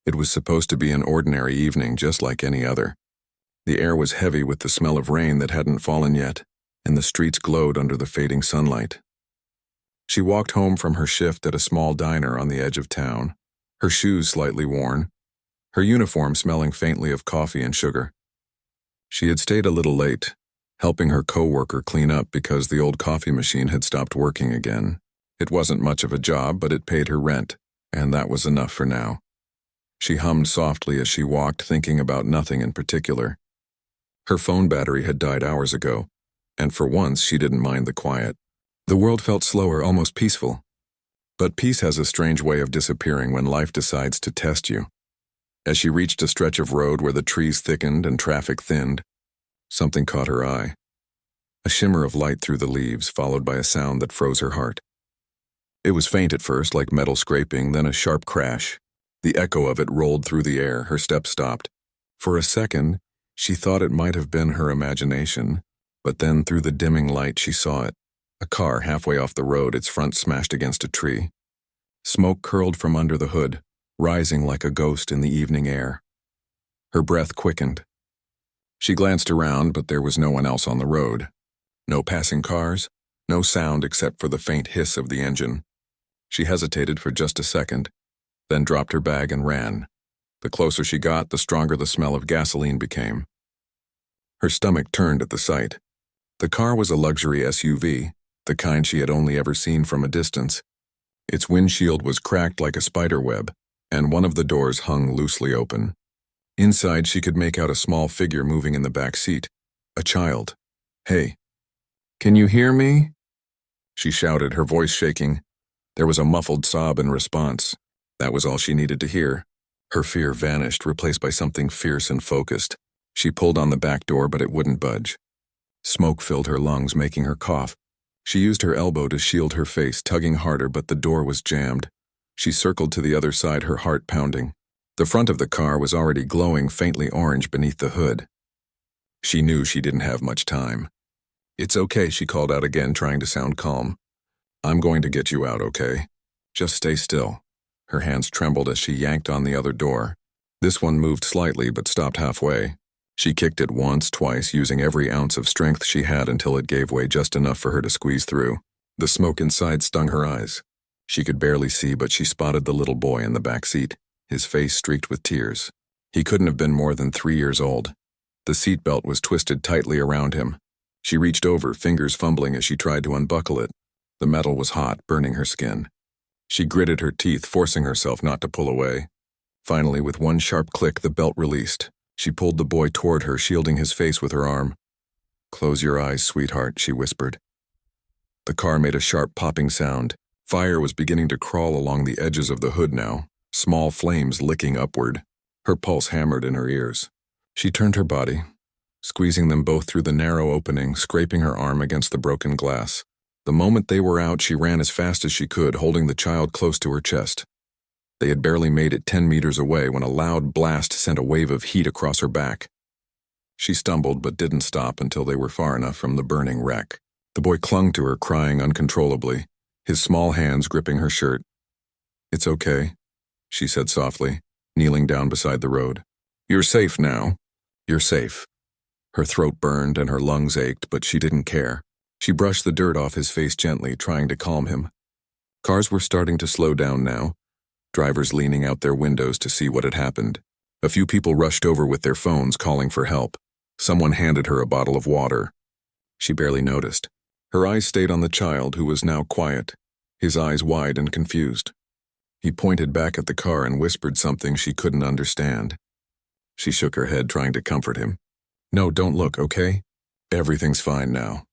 It was supposed to be an ordinary evening just like any other. The air was heavy with the smell of rain that hadn't fallen yet, and the streets glowed under the fading sunlight. She walked home from her shift at a small diner on the edge of town, her shoes slightly worn, her uniform smelling faintly of coffee and sugar. She had stayed a little late, helping her coworker clean up because the old coffee machine had stopped working again. It wasn't much of a job, but it paid her rent, and that was enough for now. She hummed softly as she walked, thinking about nothing in particular. Her phone battery had died hours ago, and for once she didn't mind the quiet. The world felt slower, almost peaceful. But peace has a strange way of disappearing when life decides to test you. As she reached a stretch of road where the trees thickened and traffic thinned, something caught her eye. A shimmer of light through the leaves, followed by a sound that froze her heart. It was faint at first, like metal scraping, then a sharp crash. The echo of it rolled through the air. Her steps stopped. For a second, she thought it might have been her imagination, but then through the dimming light she saw it. A car halfway off the road, its front smashed against a tree. Smoke curled from under the hood, rising like a ghost in the evening air. Her breath quickened. She glanced around, but there was no one else on the road. No passing cars, no sound except for the faint hiss of the engine. She hesitated for just a second, then dropped her bag and ran. The closer she got, the stronger the smell of gasoline became. Her stomach turned at the sight. The car was a luxury SUV, the kind she had only ever seen from a distance. Its windshield was cracked like a spider web, and one of the doors hung loosely open. Inside, she could make out a small figure moving in the back seat. A child. "Hey, can you hear me?" She shouted, her voice shaking. There was a muffled sob in response. That was all she needed to hear. Her fear vanished, replaced by something fierce and focused. She pulled on the back door, but it wouldn't budge. Smoke filled her lungs, making her cough. She used her elbow to shield her face, tugging harder, but the door was jammed. She circled to the other side, her heart pounding. The front of the car was already glowing faintly orange beneath the hood. She knew she didn't have much time. "It's okay," she called out again, trying to sound calm. "I'm going to get you out, okay? Just stay still." Her hands trembled as she yanked on the other door. This one moved slightly but stopped halfway. She kicked it once, twice, using every ounce of strength she had until it gave way just enough for her to squeeze through. The smoke inside stung her eyes. She could barely see, but she spotted the little boy in the back seat, his face streaked with tears. He couldn't have been more than 3 years old. The seatbelt was twisted tightly around him. She reached over, fingers fumbling as she tried to unbuckle it. The metal was hot, burning her skin. She gritted her teeth, forcing herself not to pull away. Finally, with one sharp click, the belt released. She pulled the boy toward her, shielding his face with her arm. "Close your eyes, sweetheart," she whispered. The car made a sharp popping sound. Fire was beginning to crawl along the edges of the hood now, small flames licking upward. Her pulse hammered in her ears. She turned her body, squeezing them both through the narrow opening, scraping her arm against the broken glass. The moment they were out, she ran as fast as she could, holding the child close to her chest. They had barely made it 10 meters away when a loud blast sent a wave of heat across her back. She stumbled but didn't stop until they were far enough from the burning wreck. The boy clung to her, crying uncontrollably, his small hands gripping her shirt. "It's okay," she said softly, kneeling down beside the road. "You're safe now. You're safe." Her throat burned and her lungs ached, but she didn't care. She brushed the dirt off his face gently, trying to calm him. Cars were starting to slow down now, drivers leaning out their windows to see what had happened. A few people rushed over with their phones, calling for help. Someone handed her a bottle of water. She barely noticed. Her eyes stayed on the child, who was now quiet, his eyes wide and confused. He pointed back at the car and whispered something she couldn't understand. She shook her head, trying to comfort him. "No, don't look, okay? Everything's fine now."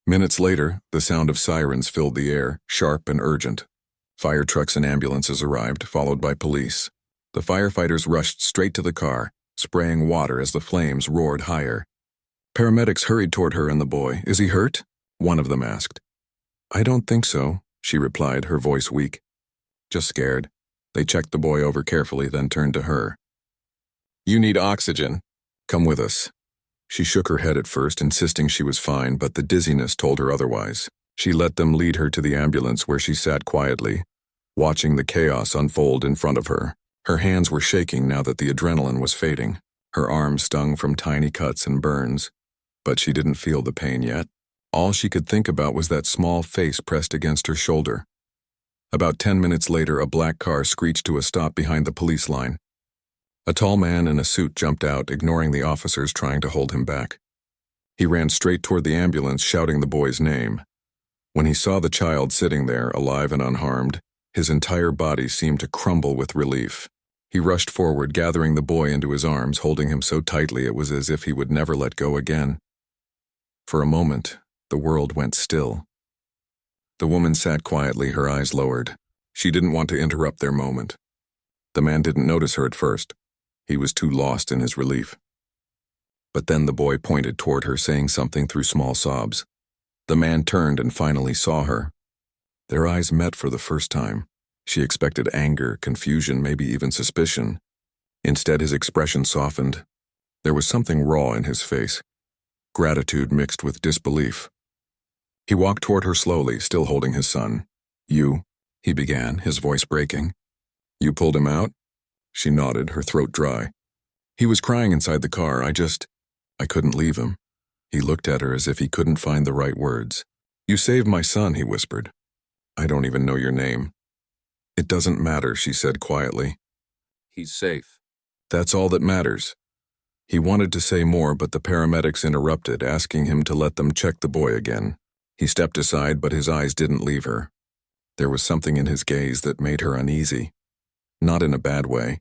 Minutes later, the sound of sirens filled the air, sharp and urgent. Fire trucks and ambulances arrived, followed by police. The firefighters rushed straight to the car, spraying water as the flames roared higher. Paramedics hurried toward her and the boy. "Is he hurt?" one of them asked. "I don't think so," she replied, her voice weak. "Just scared." They checked the boy over carefully, then turned to her. "You need oxygen. Come with us." She shook her head at first, insisting she was fine, but the dizziness told her otherwise. She let them lead her to the ambulance, where she sat quietly, watching the chaos unfold in front of her. Her hands were shaking now that the adrenaline was fading. Her arms stung from tiny cuts and burns, but she didn't feel the pain yet. All she could think about was that small face pressed against her shoulder. About 10 minutes later, a black car screeched to a stop behind the police line. A tall man in a suit jumped out, ignoring the officers trying to hold him back. He ran straight toward the ambulance, shouting the boy's name. When he saw the child sitting there, alive and unharmed, his entire body seemed to crumble with relief. He rushed forward, gathering the boy into his arms, holding him so tightly it was as if he would never let go again. For a moment, the world went still. The woman sat quietly, her eyes lowered. She didn't want to interrupt their moment. The man didn't notice her at first. He was too lost in his relief. But then the boy pointed toward her, saying something through small sobs. The man turned and finally saw her. Their eyes met for the first time. She expected anger, confusion, maybe even suspicion. Instead, his expression softened. There was something raw in his face, gratitude mixed with disbelief. He walked toward her slowly, still holding his son. "You," he began, his voice breaking. "You pulled him out?" She nodded, her throat dry. "He was crying inside the car. I couldn't leave him." He looked at her as if he couldn't find the right words. "You saved my son," he whispered. "I don't even know your name." "It doesn't matter," she said quietly. "He's safe. That's all that matters." He wanted to say more, but the paramedics interrupted, asking him to let them check the boy again. He stepped aside, but his eyes didn't leave her. There was something in his gaze that made her uneasy. Not in a bad way,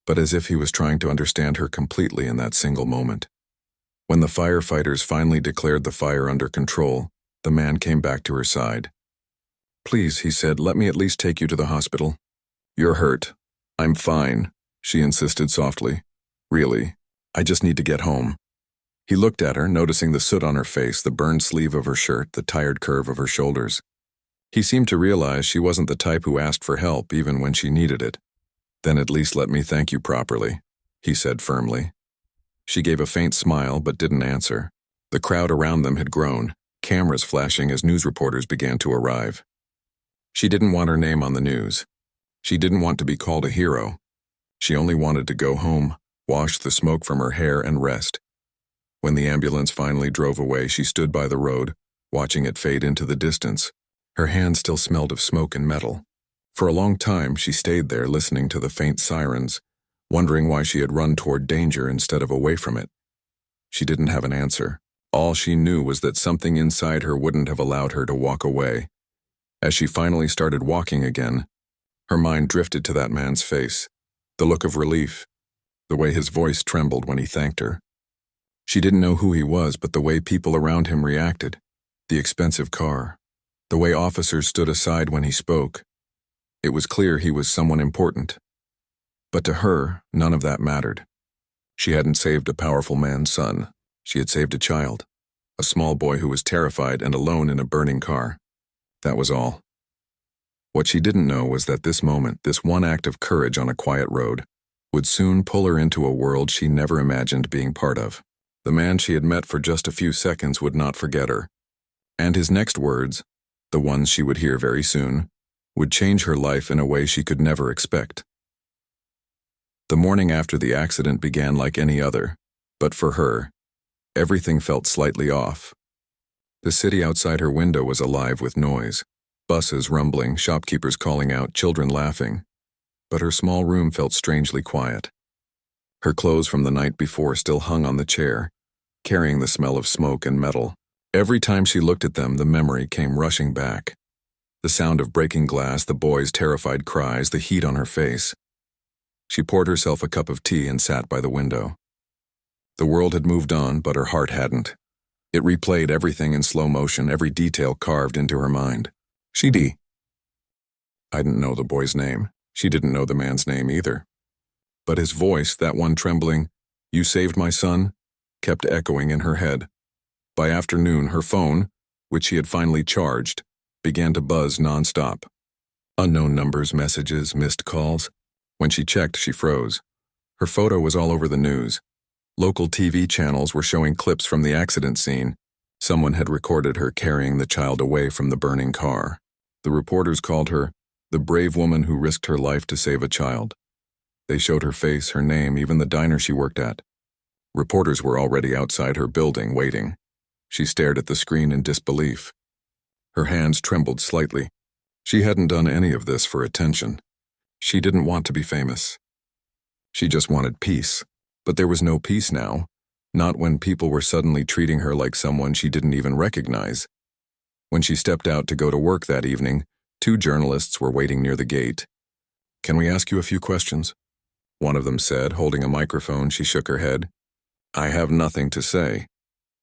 but as if he was trying to understand her completely in that single moment. When the firefighters finally declared the fire under control, the man came back to her side. "Please," he said, "let me at least take you to the hospital." "You're hurt." "I'm fine," she insisted softly. "Really, I just need to get home." He looked at her, noticing the soot on her face, the burned sleeve of her shirt, the tired curve of her shoulders. He seemed to realize she wasn't the type who asked for help even when she needed it. "Then at least let me thank you properly," he said firmly. She gave a faint smile but didn't answer. The crowd around them had grown, cameras flashing as news reporters began to arrive. She didn't want her name on the news. She didn't want to be called a hero. She only wanted to go home, wash the smoke from her hair, and rest. When the ambulance finally drove away, she stood by the road, watching it fade into the distance. Her hands still smelled of smoke and metal. For a long time, she stayed there, listening to the faint sirens, wondering why she had run toward danger instead of away from it. She didn't have an answer. All she knew was that something inside her wouldn't have allowed her to walk away. As she finally started walking again, her mind drifted to that man's face, the look of relief, the way his voice trembled when he thanked her. She didn't know who he was, but the way people around him reacted, the expensive car, the way officers stood aside when he spoke. It was clear he was someone important. But to her, none of that mattered. She hadn't saved a powerful man's son. She had saved a child, a small boy who was terrified and alone in a burning car. That was all. What she didn't know was that this moment, this one act of courage on a quiet road, would soon pull her into a world she never imagined being part of. The man she had met for just a few seconds would not forget her. And his next words, the ones she would hear very soon, would change her life in a way she could never expect. The morning after the accident began like any other, but for her, everything felt slightly off. The city outside her window was alive with noise, buses rumbling, shopkeepers calling out, children laughing. But her small room felt strangely quiet. Her clothes from the night before still hung on the chair, carrying the smell of smoke and metal. Every time she looked at them, the memory came rushing back. The sound of breaking glass, the boy's terrified cries, the heat on her face. She poured herself a cup of tea and sat by the window. The world had moved on, but her heart hadn't. It replayed everything in slow motion, every detail carved into her mind. I didn't know the boy's name. She didn't know the man's name either. But his voice, that one trembling, "You saved my son," kept echoing in her head. By afternoon, her phone, which she had finally charged, began to buzz nonstop. Unknown numbers, messages, missed calls. When she checked, she froze. Her photo was all over the news. Local TV channels were showing clips from the accident scene. Someone had recorded her carrying the child away from the burning car. The reporters called her the brave woman who risked her life to save a child. They showed her face, her name, even the diner she worked at. Reporters were already outside her building, waiting. She stared at the screen in disbelief. Her hands trembled slightly. She hadn't done any of this for attention. She didn't want to be famous. She just wanted peace. But there was no peace now, not when people were suddenly treating her like someone she didn't even recognize. When she stepped out to go to work that evening, 2 journalists were waiting near the gate. "Can we ask you a few questions?" one of them said, holding a microphone. She shook her head. "I have nothing to say.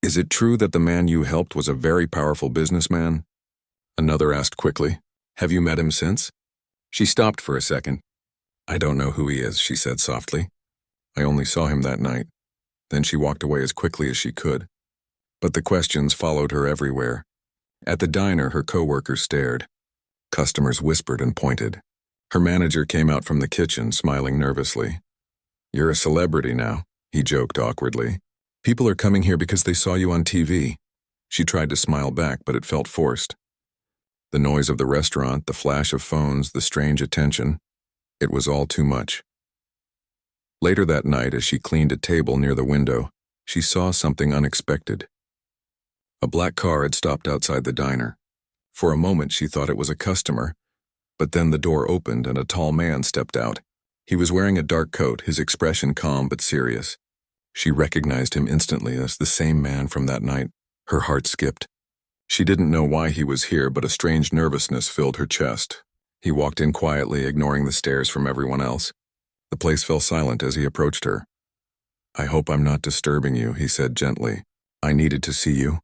Is it true that the man you helped was a very powerful businessman?" Another asked quickly. "Have you met him since?" She stopped for a second. "I don't know who he is," she said softly. "I only saw him that night." Then she walked away as quickly as she could. But the questions followed her everywhere. At the diner, her coworkers stared. Customers whispered and pointed. Her manager came out from the kitchen, smiling nervously. "You're a celebrity now," he joked awkwardly. "People are coming here because they saw you on TV." She tried to smile back, but it felt forced. The noise of the restaurant, the flash of phones, the strange attention. It was all too much. Later that night, as she cleaned a table near the window, she saw something unexpected. A black car had stopped outside the diner. For a moment, she thought it was a customer, but then the door opened and a tall man stepped out. He was wearing a dark coat, his expression calm but serious. She recognized him instantly as the same man from that night. Her heart skipped. She didn't know why he was here, but a strange nervousness filled her chest. He walked in quietly, ignoring the stares from everyone else. The place fell silent as he approached her. "I hope I'm not disturbing you," he said gently. "I needed to see you."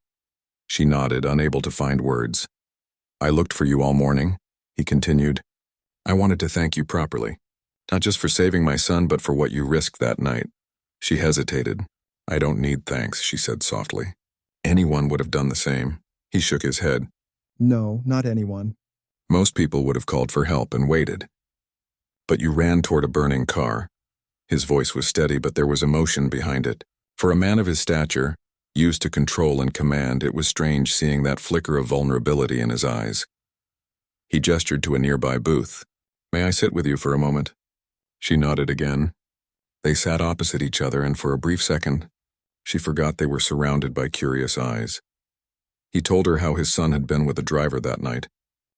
She nodded, unable to find words. "I looked for you all morning," he continued. "I wanted to thank you properly, not just for saving my son, but for what you risked that night." She hesitated. "I don't need thanks," she said softly. "Anyone would have done the same." He shook his head. "No, not anyone." "Most people would have called for help and waited. But you ran toward a burning car." His voice was steady, but there was emotion behind it. For a man of his stature, used to control and command, it was strange seeing that flicker of vulnerability in his eyes. He gestured to a nearby booth. "May I sit with you for a moment?" She nodded again. They sat opposite each other, and for a brief second, she forgot they were surrounded by curious eyes. He told her how his son had been with the driver that night,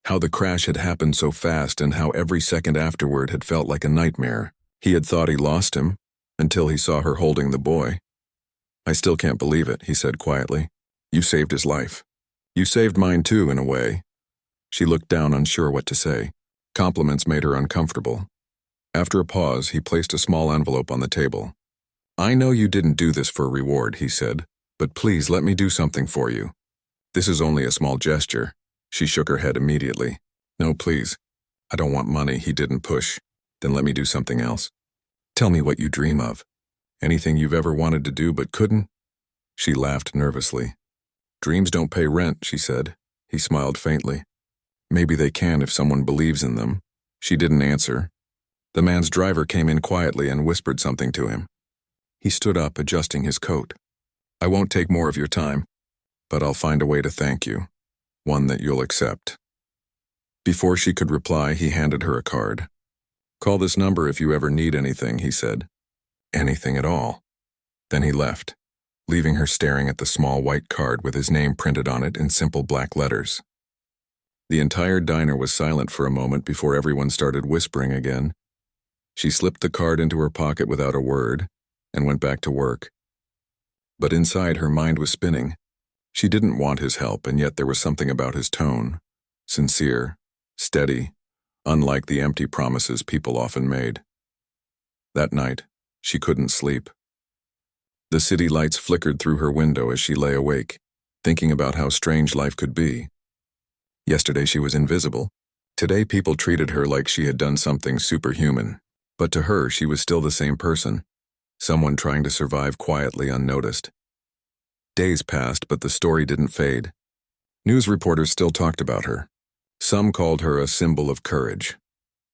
how the crash had happened so fast and how every second afterward had felt like a nightmare. He had thought he lost him, until he saw her holding the boy. "I still can't believe it," he said quietly. "You saved his life. You saved mine too, in a way." She looked down, unsure what to say. Compliments made her uncomfortable. After a pause, he placed a small envelope on the table. "I know you didn't do this for a reward," he said, "but please let me do something for you. This is only a small gesture." She shook her head immediately. "No, please. I don't want money," he didn't push. "Then let me do something else. Tell me what you dream of. Anything you've ever wanted to do but couldn't?" She laughed nervously. "Dreams don't pay rent," she said. He smiled faintly. "Maybe they can if someone believes in them." She didn't answer. The man's driver came in quietly and whispered something to him. He stood up, adjusting his coat. "I won't take more of your time, but I'll find a way to thank you. One that you'll accept." Before she could reply, he handed her a card. "Call this number if you ever need anything," he said. "Anything at all." Then he left, leaving her staring at the small white card with his name printed on it in simple black letters. The entire diner was silent for a moment before everyone started whispering again. She slipped the card into her pocket without a word and went back to work. But inside, her mind was spinning. She didn't want his help, and yet there was something about his tone. Sincere, steady, unlike the empty promises people often made. That night, she couldn't sleep. The city lights flickered through her window as she lay awake, thinking about how strange life could be. Yesterday she was invisible. Today people treated her like she had done something superhuman. But to her, she was still the same person, someone trying to survive quietly unnoticed. Days passed, but the story didn't fade. News reporters still talked about her. Some called her a symbol of courage.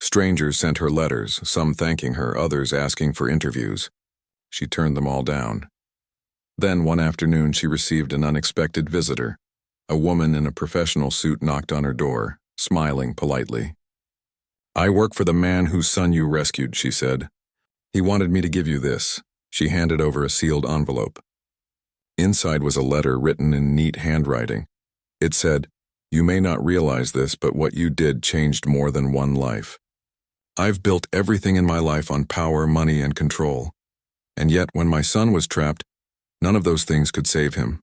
Strangers sent her letters, some thanking her, others asking for interviews. She turned them all down. Then one afternoon she received an unexpected visitor. A woman in a professional suit knocked on her door, smiling politely. "I work for the man whose son you rescued," she said. He wanted me to give you this. She handed over a sealed envelope. Inside was a letter written in neat handwriting. It said, "You may not realize this, but what you did changed more than one life. I've built everything in my life on power, money, and control. And yet, when my son was trapped, none of those things could save him.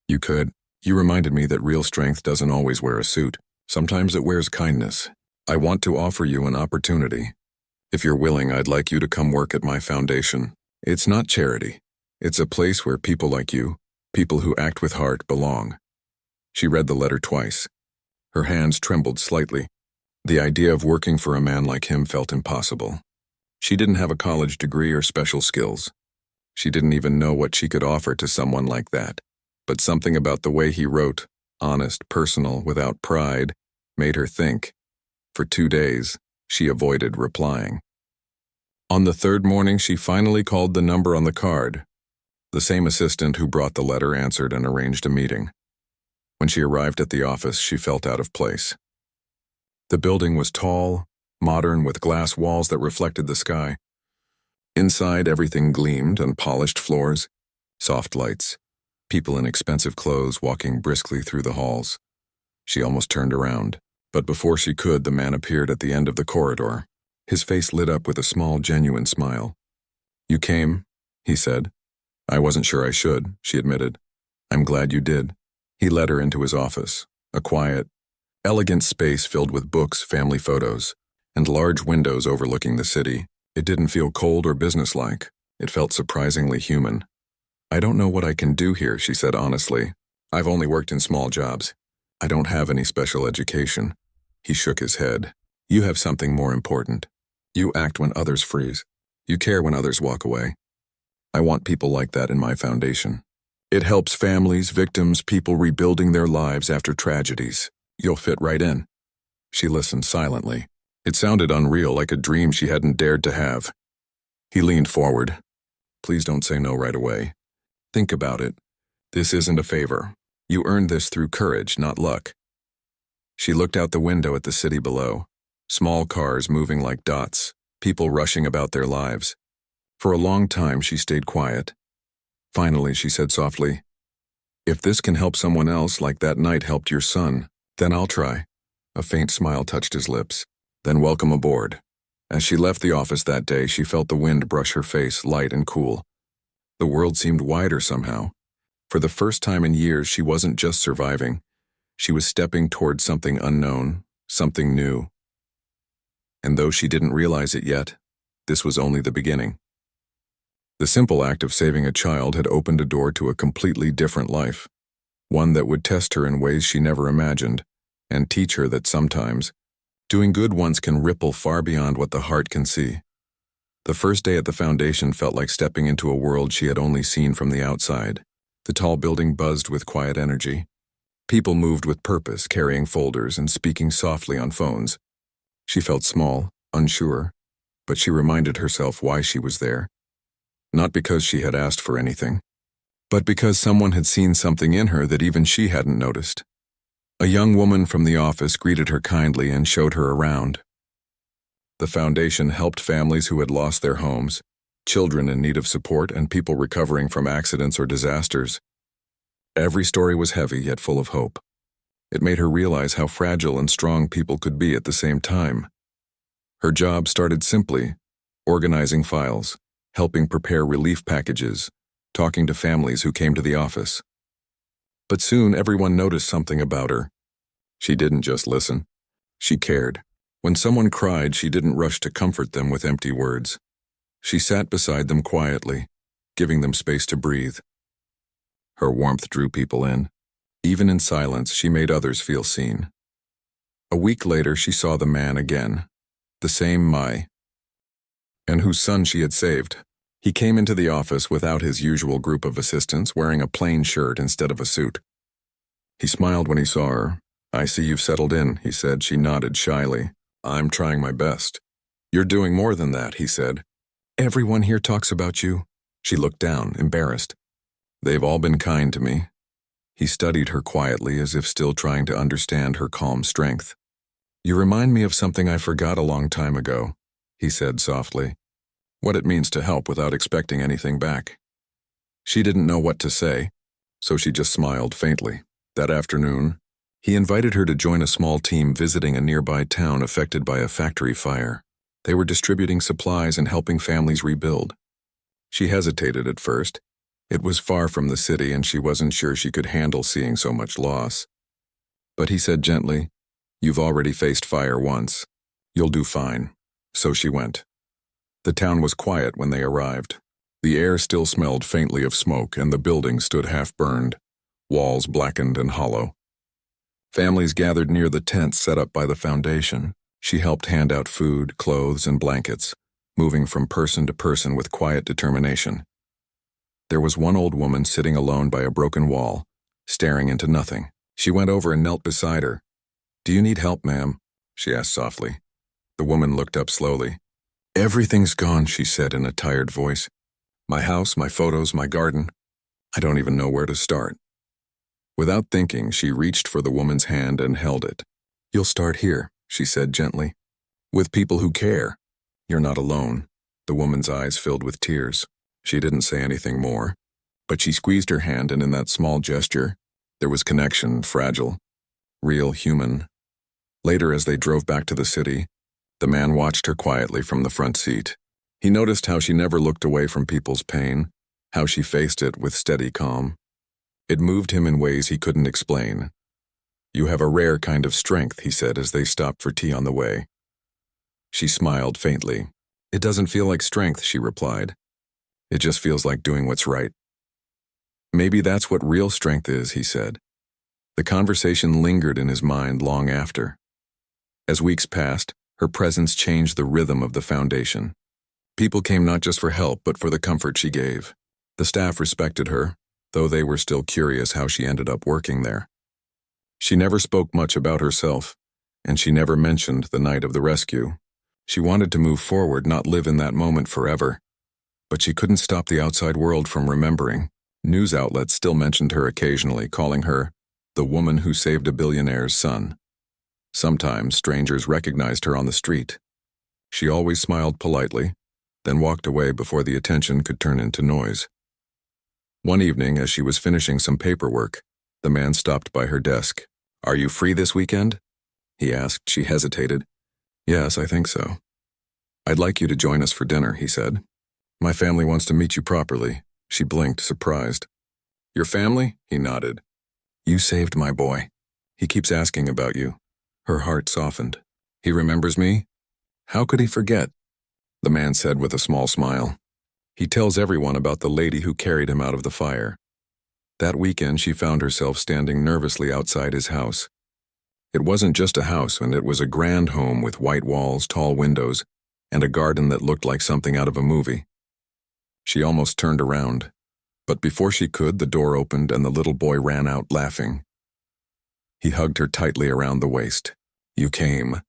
You could. You reminded me that real strength doesn't always wear a suit. Sometimes it wears kindness. I want to offer you an opportunity. If you're willing, I'd like you to come work at my foundation. It's not charity. It's a place where people like you, people who act with heart, belong." She read the letter twice. Her hands trembled slightly. The idea of working for a man like him felt impossible. She didn't have a college degree or special skills. She didn't even know what she could offer to someone like that. But something about the way he wrote, honest, personal, without pride, made her think. For 2 days, she avoided replying. On the third morning, she finally called the number on the card. The same assistant who brought the letter answered and arranged a meeting. When she arrived at the office, she felt out of place. The building was tall, modern, with glass walls that reflected the sky. Inside, everything gleamed on polished floors, soft lights, people in expensive clothes walking briskly through the halls. She almost turned around, but before she could, the man appeared at the end of the corridor. His face lit up with a small, genuine smile. "You came," he said. "I wasn't sure I should," she admitted. "I'm glad you did." He led her into his office, a quiet, elegant space filled with books, family photos, and large windows overlooking the city. It didn't feel cold or businesslike. It felt surprisingly human. "I don't know what I can do here," she said honestly. "I've only worked in small jobs. I don't have any special education." He shook his head. "You have something more important. You act when others freeze. You care when others walk away. I want people like that in my foundation. It helps families, victims, people rebuilding their lives after tragedies. You'll fit right in." She listened silently. It sounded unreal, like a dream she hadn't dared to have. He leaned forward. "Please don't say no right away. Think about it. This isn't a favor. You earned this through courage, not luck." She looked out the window at the city below. Small cars moving like dots, people rushing about their lives. For a long time, she stayed quiet. Finally, she said softly, "If this can help someone else like that night helped your son, then I'll try." A faint smile touched his lips. "Then welcome aboard." As she left the office that day, she felt the wind brush her face, light and cool. The world seemed wider somehow. For the first time in years, she wasn't just surviving. She was stepping toward something unknown, something new. And though she didn't realize it yet, this was only the beginning. The simple act of saving a child had opened a door to a completely different life, one that would test her in ways she never imagined, and teach her that sometimes, doing good once can ripple far beyond what the heart can see. The first day at the foundation felt like stepping into a world she had only seen from the outside. The tall building buzzed with quiet energy. People moved with purpose, carrying folders and speaking softly on phones. She felt small, unsure, but she reminded herself why she was there. Not because she had asked for anything, but because someone had seen something in her that even she hadn't noticed. A young woman from the office greeted her kindly and showed her around. The foundation helped families who had lost their homes, children in need of support, and people recovering from accidents or disasters. Every story was heavy yet full of hope. It made her realize how fragile and strong people could be at the same time. Her job started simply, organizing files, helping prepare relief packages, talking to families who came to the office. But soon everyone noticed something about her. She didn't just listen. She cared. When someone cried, she didn't rush to comfort them with empty words. She sat beside them quietly, giving them space to breathe. Her warmth drew people in. Even in silence, she made others feel seen. A week later, she saw the man again, the same Mai, and whose son she had saved. He came into the office without his usual group of assistants, wearing a plain shirt instead of a suit. He smiled when he saw her. "I see you've settled in," he said. She nodded shyly. "I'm trying my best." "You're doing more than that," he said. "Everyone here talks about you." She looked down, embarrassed. "They've all been kind to me." He studied her quietly, as if still trying to understand her calm strength. "You remind me of something I forgot a long time ago," he said softly. what it means to help without expecting anything back. She didn't know what to say, so she just smiled faintly. That afternoon, he invited her to join a small team visiting a nearby town affected by a factory fire. They were distributing supplies and helping families rebuild. She hesitated at first. It was far from the city and she wasn't sure she could handle seeing so much loss. But he said gently, "You've already faced fire once. You'll do fine." So she went. The town was quiet when they arrived. The air still smelled faintly of smoke and the building stood half-burned, walls blackened and hollow. Families gathered near the tents set up by the foundation. She helped hand out food, clothes, and blankets, moving from person to person with quiet determination. There was one old woman sitting alone by a broken wall, staring into nothing. She went over and knelt beside her. "Do you need help, ma'am?" she asked softly. The woman looked up slowly. "Everything's gone," she said in a tired voice. "My house, my photos, my garden. I don't even know where to start." Without thinking, she reached for the woman's hand and held it. "You'll start here," she said gently. "With people who care. You're not alone." The woman's eyes filled with tears. She didn't say anything more, but she squeezed her hand, and in that small gesture, there was connection, fragile, real, human. Later, as they drove back to the city, the man watched her quietly from the front seat. He noticed how she never looked away from people's pain, how she faced it with steady calm. It moved him in ways he couldn't explain. "You have a rare kind of strength," he said as they stopped for tea on the way. She smiled faintly. "It doesn't feel like strength," she replied. "It just feels like doing what's right." "Maybe that's what real strength is," he said. The conversation lingered in his mind long after. As weeks passed, her presence changed the rhythm of the foundation. People came not just for help, but for the comfort she gave. The staff respected her, though they were still curious how she ended up working there. She never spoke much about herself, and she never mentioned the night of the rescue. She wanted to move forward, not live in that moment forever. But she couldn't stop the outside world from remembering. News outlets still mentioned her occasionally, calling her the woman who saved a billionaire's son. Sometimes strangers recognized her on the street. She always smiled politely, then walked away before the attention could turn into noise. One evening, as she was finishing some paperwork, the man stopped by her desk. "Are you free this weekend?" he asked. She hesitated. "Yes, I think so." "I'd like you to join us for dinner," he said. "My family wants to meet you properly." She blinked, surprised. "Your family?" He nodded. "You saved my boy. He keeps asking about you." Her heart softened. "He remembers me? How could he forget?" The man said with a small smile. "He tells everyone about the lady who carried him out of the fire." That weekend, she found herself standing nervously outside his house. It wasn't just a house, and it was a grand home with white walls, tall windows, and a garden that looked like something out of a movie. She almost turned around, but before she could, the door opened and the little boy ran out laughing. He hugged her tightly around the waist. "You came,"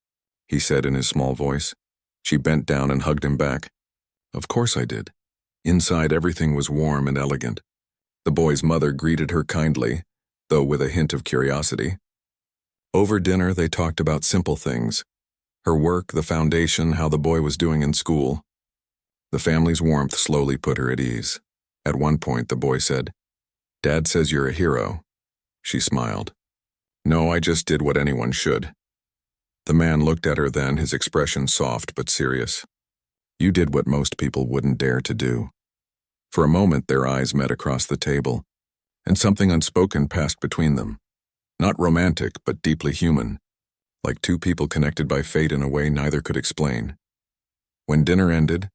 he said in his small voice. She bent down and hugged him back. "Of course I did." Inside, everything was warm and elegant. The boy's mother greeted her kindly, though with a hint of curiosity. Over dinner, they talked about simple things: her work, the foundation, how the boy was doing in school. The family's warmth slowly put her at ease. At one point, the boy said, "Dad says you're a hero." She smiled. "No, I just did what anyone should." The man looked at her then, his expression soft but serious. "You did what most people wouldn't dare to do." For a moment, their eyes met across the table, and something unspoken passed between them. Not romantic, but deeply human, like two people connected by fate in a way neither could explain. When dinner ended,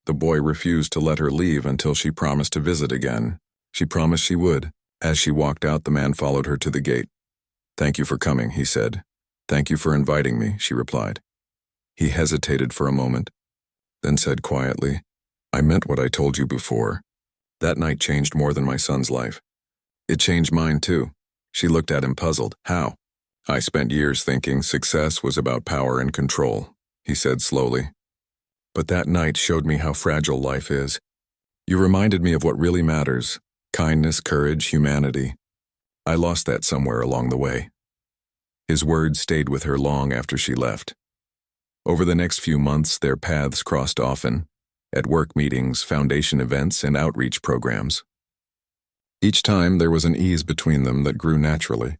the boy refused to let her leave until she promised to visit again. She promised she would. As she walked out, the man followed her to the gate. "Thank you for coming," he said. "Thank you for inviting me," she replied. He hesitated for a moment, then said quietly, "I meant what I told you before. That night changed more than my son's life. It changed mine too." She looked at him puzzled. "How?" "I spent years thinking success was about power and control," he said slowly. "But that night showed me how fragile life is. You reminded me of what really matters: kindness, courage, humanity. I lost that somewhere along the way." His words stayed with her long after she left. Over the next few months, their paths crossed often, at work meetings, foundation events, and outreach programs. Each time there was an ease between them that grew naturally.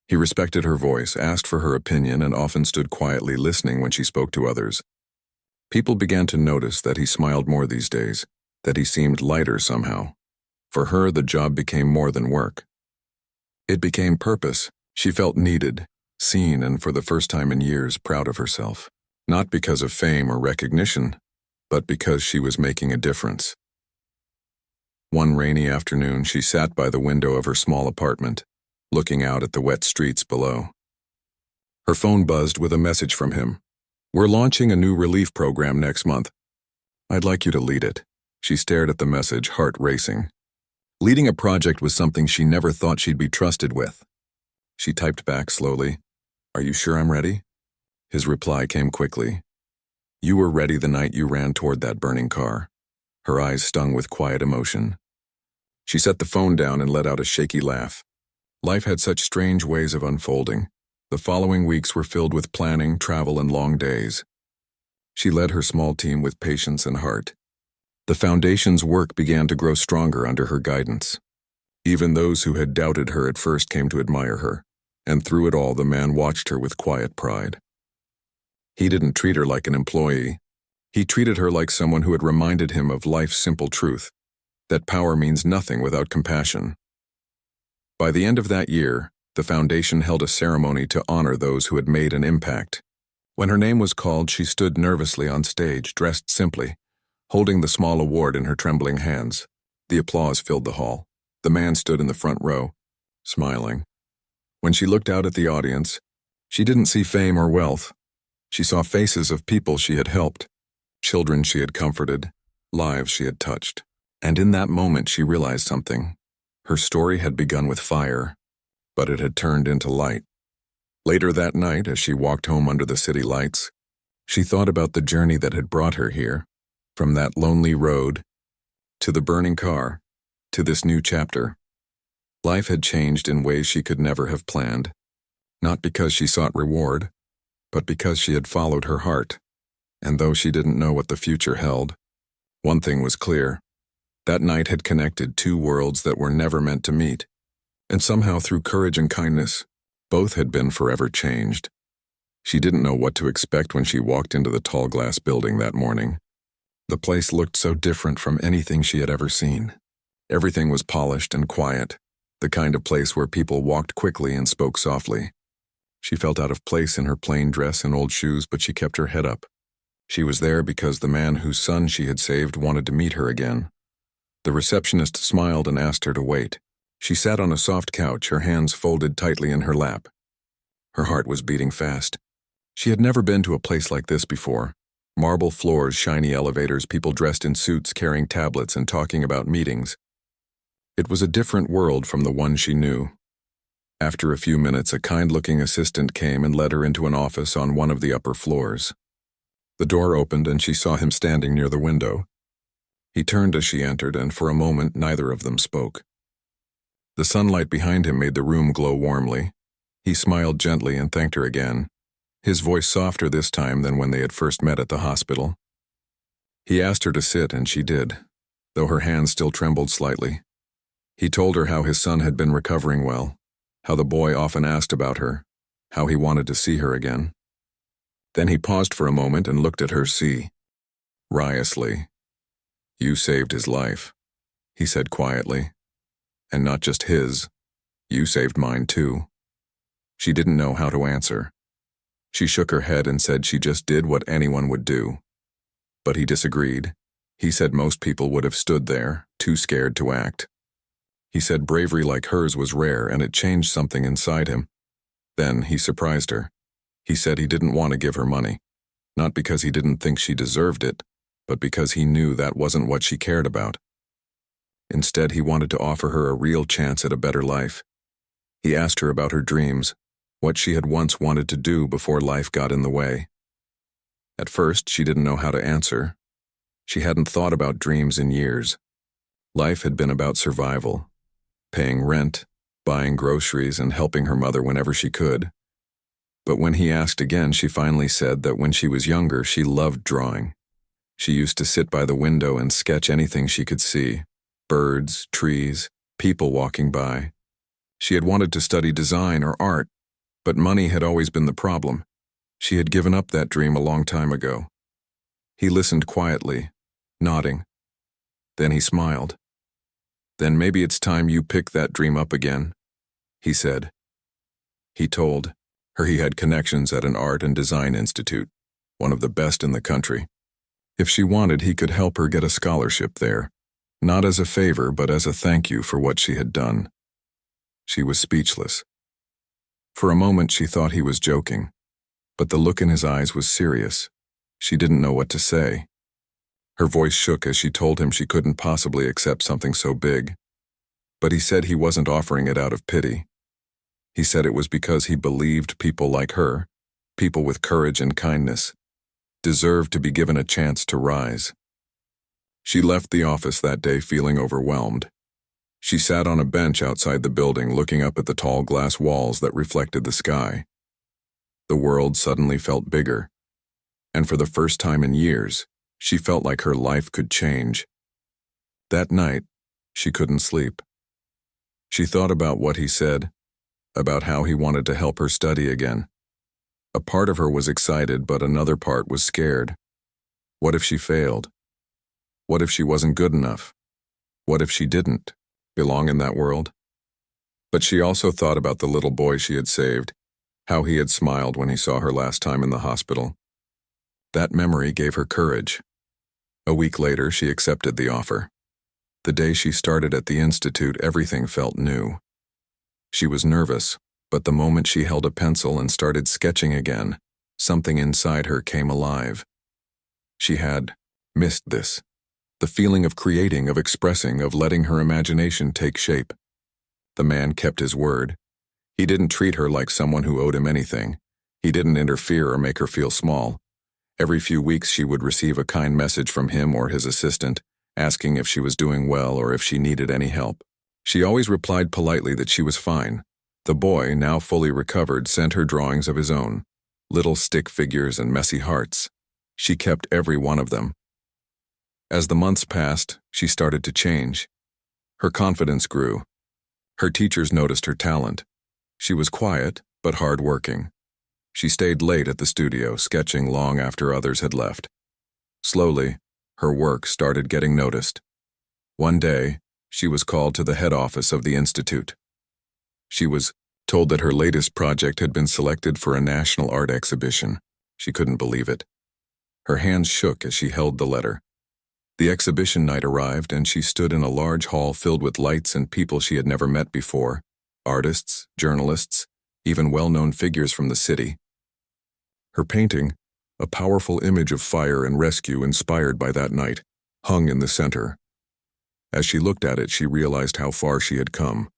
He respected her voice, asked for her opinion, and often stood quietly listening when she spoke to others. People began to notice that he smiled more these days, that he seemed lighter somehow. For her, the job became more than work. It became purpose. She felt needed, seen, and for the first time in years, proud of herself. Not because of fame or recognition, but because she was making a difference. One rainy afternoon, she sat by the window of her small apartment, looking out at the wet streets below. Her phone buzzed with a message from him. "We're launching a new relief program next month. I'd like you to lead it." She stared at the message, heart racing. Leading a project was something she never thought she'd be trusted with. She typed back slowly, "Are you sure I'm ready?" His reply came quickly. "You were ready the night you ran toward that burning car." Her eyes stung with quiet emotion. She set the phone down and let out a shaky laugh. Life had such strange ways of unfolding. The following weeks were filled with planning, travel, and long days. She led her small team with patience and heart. The foundation's work began to grow stronger under her guidance. Even those who had doubted her at first came to admire her, and through it all the man watched her with quiet pride. He didn't treat her like an employee. He treated her like someone who had reminded him of life's simple truth, that power means nothing without compassion. By the end of that year, the foundation held a ceremony to honor those who had made an impact. When her name was called, she stood nervously on stage, dressed simply, holding the small award in her trembling hands. The applause filled the hall. The man stood in the front row, smiling. When she looked out at the audience, she didn't see fame or wealth. She saw faces of people she had helped, children she had comforted, lives she had touched. And in that moment she realized something. Her story had begun with fire, but it had turned into light. Later that night, as she walked home under the city lights, she thought about the journey that had brought her here, from that lonely road, to the burning car, to this new chapter. Life had changed in ways she could never have planned, not because she sought reward, but because she had followed her heart. And though she didn't know what the future held, one thing was clear. That night had connected two worlds that were never meant to meet, and somehow through courage and kindness, both had been forever changed. She didn't know what to expect when she walked into the tall glass building that morning. The place looked so different from anything she had ever seen. Everything was polished and quiet, the kind of place where people walked quickly and spoke softly. She felt out of place in her plain dress and old shoes, but she kept her head up. She was there because the man whose son she had saved wanted to meet her again. The receptionist smiled and asked her to wait. She sat on a soft couch, her hands folded tightly in her lap. Her heart was beating fast. She had never been to a place like this before. Marble floors, shiny elevators, people dressed in suits carrying tablets and talking about meetings. It was a different world from the one she knew. After a few minutes, a kind-looking assistant came and led her into an office on one of the upper floors. The door opened and she saw him standing near the window. He turned as she entered, and for a moment neither of them spoke. The sunlight behind him made the room glow warmly. He smiled gently and thanked her again, his voice softer this time than when they had first met at the hospital. He asked her to sit, and she did, though her hands still trembled slightly. He told her how his son had been recovering well, how the boy often asked about her, how he wanted to see her again. Then he paused for a moment and looked at her riously. "You saved his life," he said quietly. "And not just his, you saved mine too." She didn't know how to answer. She shook her head and said she just did what anyone would do. But he disagreed. He said most people would have stood there, too scared to act. He said bravery like hers was rare, and it changed something inside him. Then he surprised her. He said he didn't want to give her money, not because he didn't think she deserved it, but because he knew that wasn't what she cared about. Instead, he wanted to offer her a real chance at a better life. He asked her about her dreams, what she had once wanted to do before life got in the way. At first, she didn't know how to answer. She hadn't thought about dreams in years. Life had been about survival, paying rent, buying groceries, and helping her mother whenever she could. But when he asked again, she finally said that when she was younger, she loved drawing. She used to sit by the window and sketch anything she could see: birds, trees, people walking by. She had wanted to study design or art, but money had always been the problem. She had given up that dream a long time ago. He listened quietly, nodding. Then he smiled. "Then maybe it's time you pick that dream up again," he said. He told her he had connections at an art and design institute, one of the best in the country. If she wanted, he could help her get a scholarship there, not as a favor, but as a thank you for what she had done. She was speechless. For a moment she thought he was joking, but the look in his eyes was serious. She didn't know what to say. Her voice shook as she told him she couldn't possibly accept something so big. But he said he wasn't offering it out of pity. He said it was because he believed people like her, people with courage and kindness, deserved to be given a chance to rise. She left the office that day feeling overwhelmed. She sat on a bench outside the building, looking up at the tall glass walls that reflected the sky. The world suddenly felt bigger, and for the first time in years, she felt like her life could change. That night, she couldn't sleep. She thought about what he said, about how he wanted to help her study again. A part of her was excited, but another part was scared. What if she failed? What if she wasn't good enough? What if she didn't belong in that world? But she also thought about the little boy she had saved, how he had smiled when he saw her last time in the hospital. That memory gave her courage. A week later, she accepted the offer. The day she started at the institute, everything felt new. She was nervous, but the moment she held a pencil and started sketching again, something inside her came alive. She had missed this. The feeling of creating, of expressing, of letting her imagination take shape. The man kept his word. He didn't treat her like someone who owed him anything. He didn't interfere or make her feel small. Every few weeks she would receive a kind message from him or his assistant, asking if she was doing well or if she needed any help. She always replied politely that she was fine. The boy, now fully recovered, sent her drawings of his own, little stick figures and messy hearts. She kept every one of them. As the months passed, she started to change. Her confidence grew. Her teachers noticed her talent. She was quiet, but hard-working. She stayed late at the studio, sketching long after others had left. Slowly, her work started getting noticed. One day, she was called to the head office of the institute. She was told that her latest project had been selected for a national art exhibition. She couldn't believe it. Her hands shook as she held the letter. The exhibition night arrived, and she stood in a large hall filled with lights and people she had never met before: artists, journalists, even well-known figures from the city. Her painting, a powerful image of fire and rescue inspired by that night, hung in the center. As she looked at it, she realized how far she had come.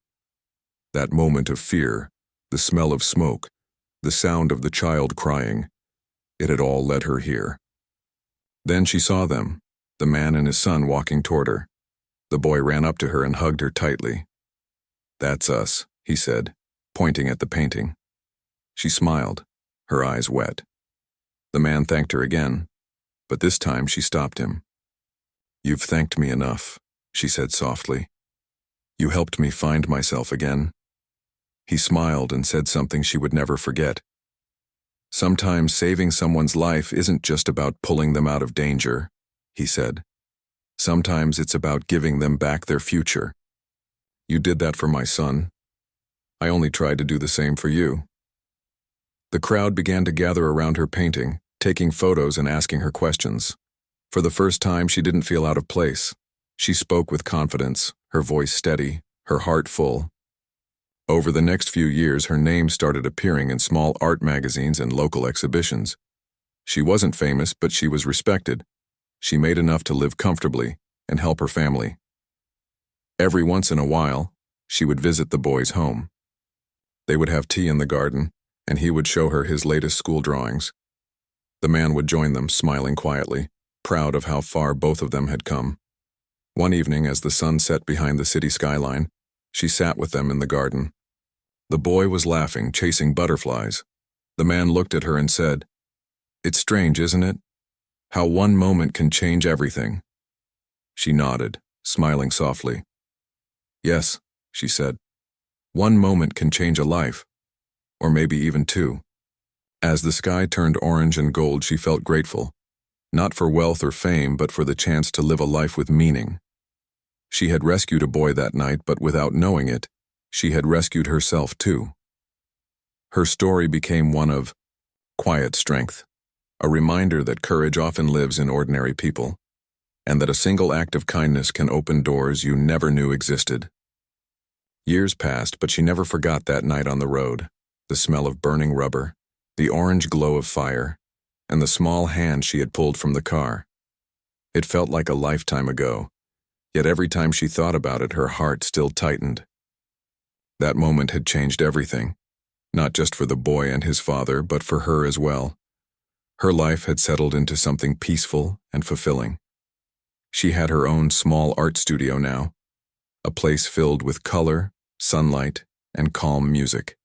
That moment of fear, the smell of smoke, the sound of the child crying, it had all led her here. Then she saw them, the man and his son walking toward her. The boy ran up to her and hugged her tightly. "That's us," he said, pointing at the painting. She smiled, her eyes wet. The man thanked her again, but this time she stopped him. "You've thanked me enough," she said softly. "You helped me find myself again." He smiled and said something she would never forget. "Sometimes saving someone's life isn't just about pulling them out of danger," he said. "Sometimes it's about giving them back their future. You did that for my son. I only tried to do the same for you." The crowd began to gather around her painting, taking photos and asking her questions. For the first time, she didn't feel out of place. She spoke with confidence, her voice steady, her heart full. Over the next few years, her name started appearing in small art magazines and local exhibitions. She wasn't famous, but she was respected. She made enough to live comfortably and help her family. Every once in a while, she would visit the boy's home. They would have tea in the garden, and he would show her his latest school drawings. The man would join them, smiling quietly, proud of how far both of them had come. One evening, as the sun set behind the city skyline, she sat with them in the garden. The boy was laughing, chasing butterflies. The man looked at her and said, "It's strange, isn't it? How one moment can change everything. She nodded, smiling softly. Yes, she said. One moment can change a life. Or maybe even two. As the sky turned orange and gold, she felt grateful. Not for wealth or fame, but for the chance to live a life with meaning. She had rescued a boy that night, but without knowing it, she had rescued herself too. Her story became one of quiet strength, a reminder that courage often lives in ordinary people, and that a single act of kindness can open doors you never knew existed. Years passed, but she never forgot that night on the road, the smell of burning rubber, the orange glow of fire, and the small hand she had pulled from the car. It felt like a lifetime ago, yet every time she thought about it, her heart still tightened. That moment had changed everything, not just for the boy and his father, but for her as well. Her life had settled into something peaceful and fulfilling. She had her own small art studio now, a place filled with color, sunlight, and calm music.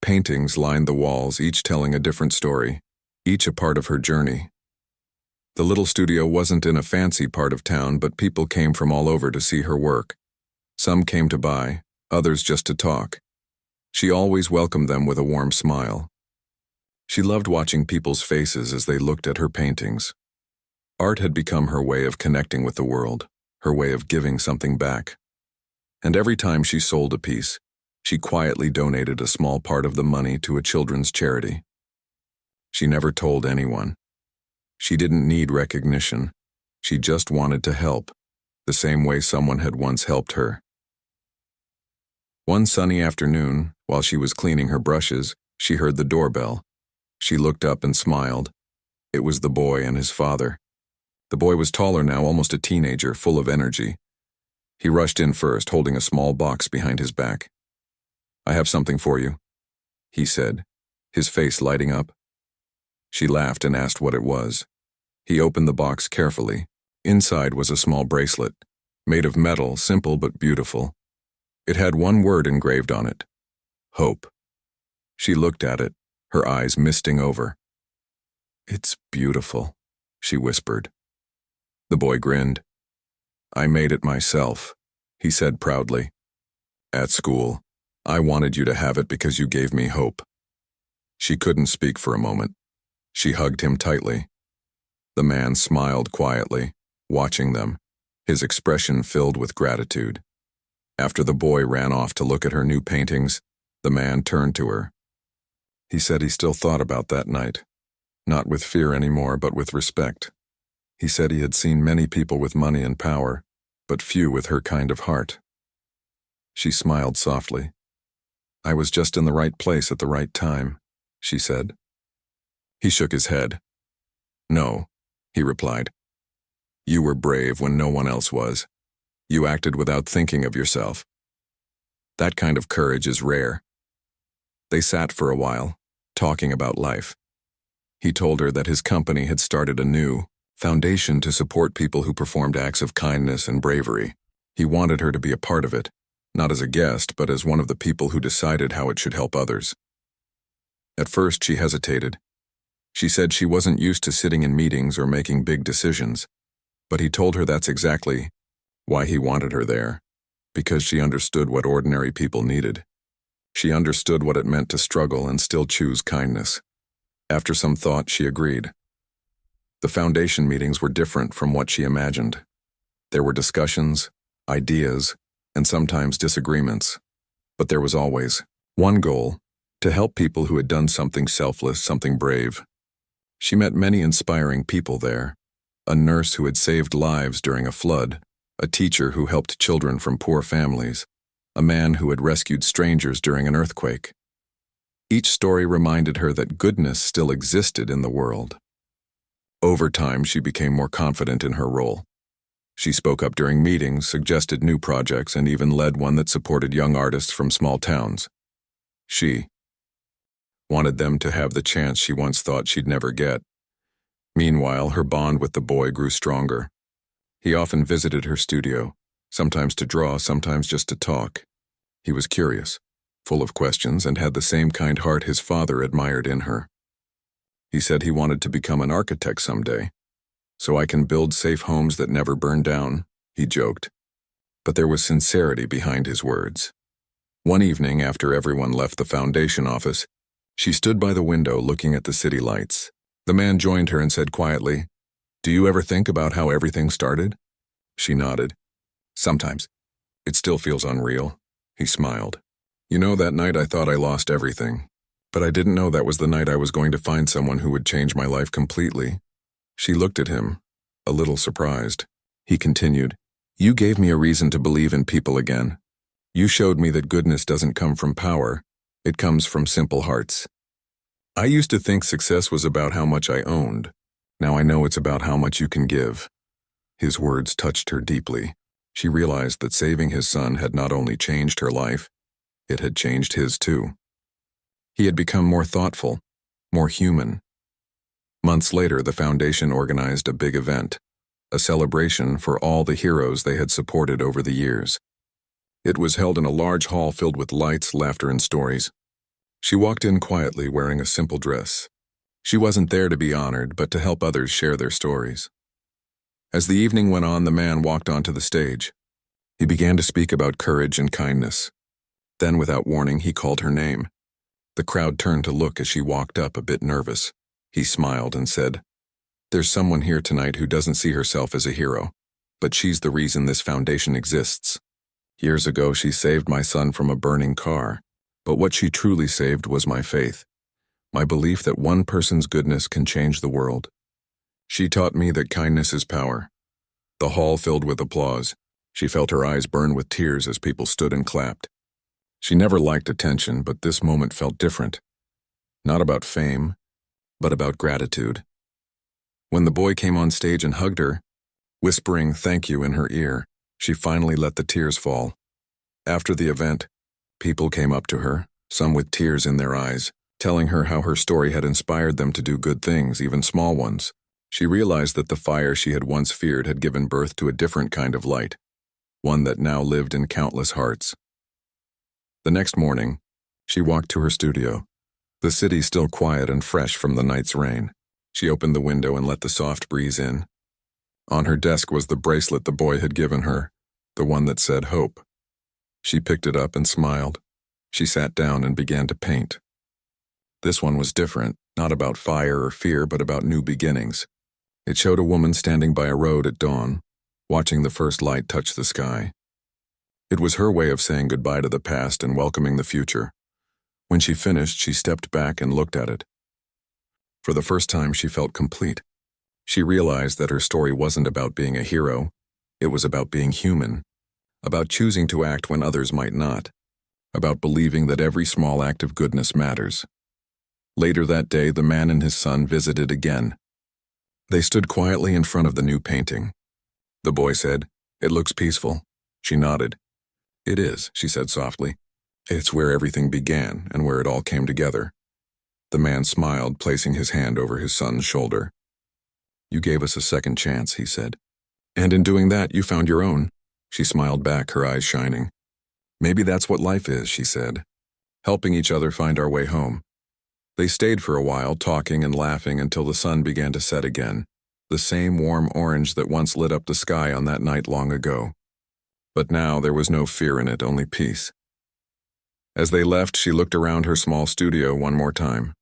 Paintings lined the walls, each telling a different story, each a part of her journey. The little studio wasn't in a fancy part of town, but people came from all over to see her work. Some came to buy, others just to talk. She always welcomed them with a warm smile. She loved watching people's faces as they looked at her paintings. Art had become her way of connecting with the world, her way of giving something back. And every time she sold a piece, she quietly donated a small part of the money to a children's charity. She never told anyone. She didn't need recognition. She just wanted to help, the same way someone had once helped her. One sunny afternoon, while she was cleaning her brushes, she heard the doorbell. She looked up and smiled. It was the boy and his father. The boy was taller now, almost a teenager, full of energy. He rushed in first, holding a small box behind his back. "I have something for you," he said, his face lighting up. She laughed and asked what it was. He opened the box carefully. Inside was a small bracelet, made of metal, simple but beautiful. It had one word engraved on it: hope. She looked at it, her eyes misting over. "It's beautiful," she whispered. The boy grinned. "I made it myself," he said proudly. "At school, I wanted you to have it because you gave me hope." She couldn't speak for a moment. She hugged him tightly. The man smiled quietly, watching them, his expression filled with gratitude. After the boy ran off to look at her new paintings, the man turned to her. He said he still thought about that night, not with fear anymore, but with respect. He said he had seen many people with money and power, but few with her kind of heart. She smiled softly. "I was just in the right place at the right time," she said. He shook his head. "No," he replied. "You were brave when no one else was. You acted without thinking of yourself. That kind of courage is rare." They sat for a while, talking about life. He told her that his company had started a new foundation to support people who performed acts of kindness and bravery. He wanted her to be a part of it, not as a guest, but as one of the people who decided how it should help others. At first, she hesitated. She said she wasn't used to sitting in meetings or making big decisions, but he told her that's exactly why he wanted her there, because she understood what ordinary people needed. She understood what it meant to struggle and still choose kindness. After some thought, she agreed. The foundation meetings were different from what she imagined. There were discussions, ideas, and sometimes disagreements, but there was always one goal: to help people who had done something selfless, something brave. She met many inspiring people there: a nurse who had saved lives during a flood, a teacher who helped children from poor families, a man who had rescued strangers during an earthquake. Each story reminded her that goodness still existed in the world. Over time, she became more confident in her role. She spoke up during meetings, suggested new projects, and even led one that supported young artists from small towns. She wanted them to have the chance she once thought she'd never get. Meanwhile, her bond with the boy grew stronger. He often visited her studio, sometimes to draw, sometimes just to talk. He was curious, full of questions, and had the same kind heart his father admired in her. He said he wanted to become an architect someday, So I can build safe homes that never burn down, he joked. But there was sincerity behind his words. One evening, after everyone left the foundation office, she stood by the window looking at the city lights. The man joined her and said quietly, "Do you ever think about how everything started?" She nodded. "Sometimes. It still feels unreal." He smiled. "You know, that night I thought I lost everything. But I didn't know that was the night I was going to find someone who would change my life completely." She looked at him, a little surprised. He continued, "You gave me a reason to believe in people again. You showed me that goodness doesn't come from power, it comes from simple hearts. I used to think success was about how much I owned. Now I know it's about how much you can give." His words touched her deeply. She realized that saving his son had not only changed her life, it had changed his too. He had become more thoughtful, more human. Months later, the foundation organized a big event, a celebration for all the heroes they had supported over the years. It was held in a large hall filled with lights, laughter, and stories. She walked in quietly, wearing a simple dress. She wasn't there to be honored, but to help others share their stories. As the evening went on, the man walked onto the stage. He began to speak about courage and kindness. Then, without warning, he called her name. The crowd turned to look as she walked up, a bit nervous. He smiled and said, "There's someone here tonight who doesn't see herself as a hero, but she's the reason this foundation exists. Years ago, she saved my son from a burning car, but what she truly saved was my faith, my belief that one person's goodness can change the world. She taught me that kindness is power." The hall filled with applause. She felt her eyes burn with tears as people stood and clapped. She never liked attention, but this moment felt different. Not about fame, but about gratitude. When the boy came on stage and hugged her, whispering "thank you" in her ear, she finally let the tears fall. After the event, people came up to her, some with tears in their eyes, telling her how her story had inspired them to do good things, even small ones. She realized that the fire she had once feared had given birth to a different kind of light, one that now lived in countless hearts. The next morning, she walked to her studio, the city still quiet and fresh from the night's rain. She opened the window and let the soft breeze in. On her desk was the bracelet the boy had given her, the one that said hope. She picked it up and smiled. She sat down and began to paint. This one was different, not about fire or fear, but about new beginnings. It showed a woman standing by a road at dawn, watching the first light touch the sky. It was her way of saying goodbye to the past and welcoming the future. When she finished, she stepped back and looked at it. For the first time, she felt complete. She realized that her story wasn't about being a hero. It was about being human, about choosing to act when others might not, about believing that every small act of goodness matters. Later that day, the man and his son visited again. They stood quietly in front of the new painting. The boy said, "It looks peaceful." She nodded. "It is," she said softly. "It's where everything began and where it all came together." The man smiled, placing his hand over his son's shoulder. "You gave us a second chance," he said. "And in doing that, you found your own." She smiled back, her eyes shining. "Maybe that's what life is," she said, "helping each other find our way home." They stayed for a while, talking and laughing until the sun began to set again, the same warm orange that once lit up the sky on that night long ago. But now there was no fear in it, only peace. As they left, she looked around her small studio one more time.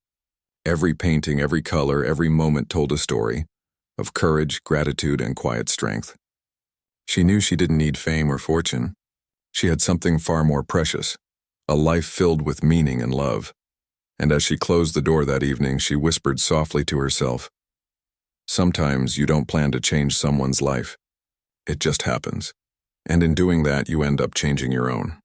Every painting, every color, every moment told a story of courage, gratitude, and quiet strength. She knew she didn't need fame or fortune. She had something far more precious, a life filled with meaning and love. And as she closed the door that evening, she whispered softly to herself, "Sometimes you don't plan to change someone's life. It just happens. And in doing that, you end up changing your own."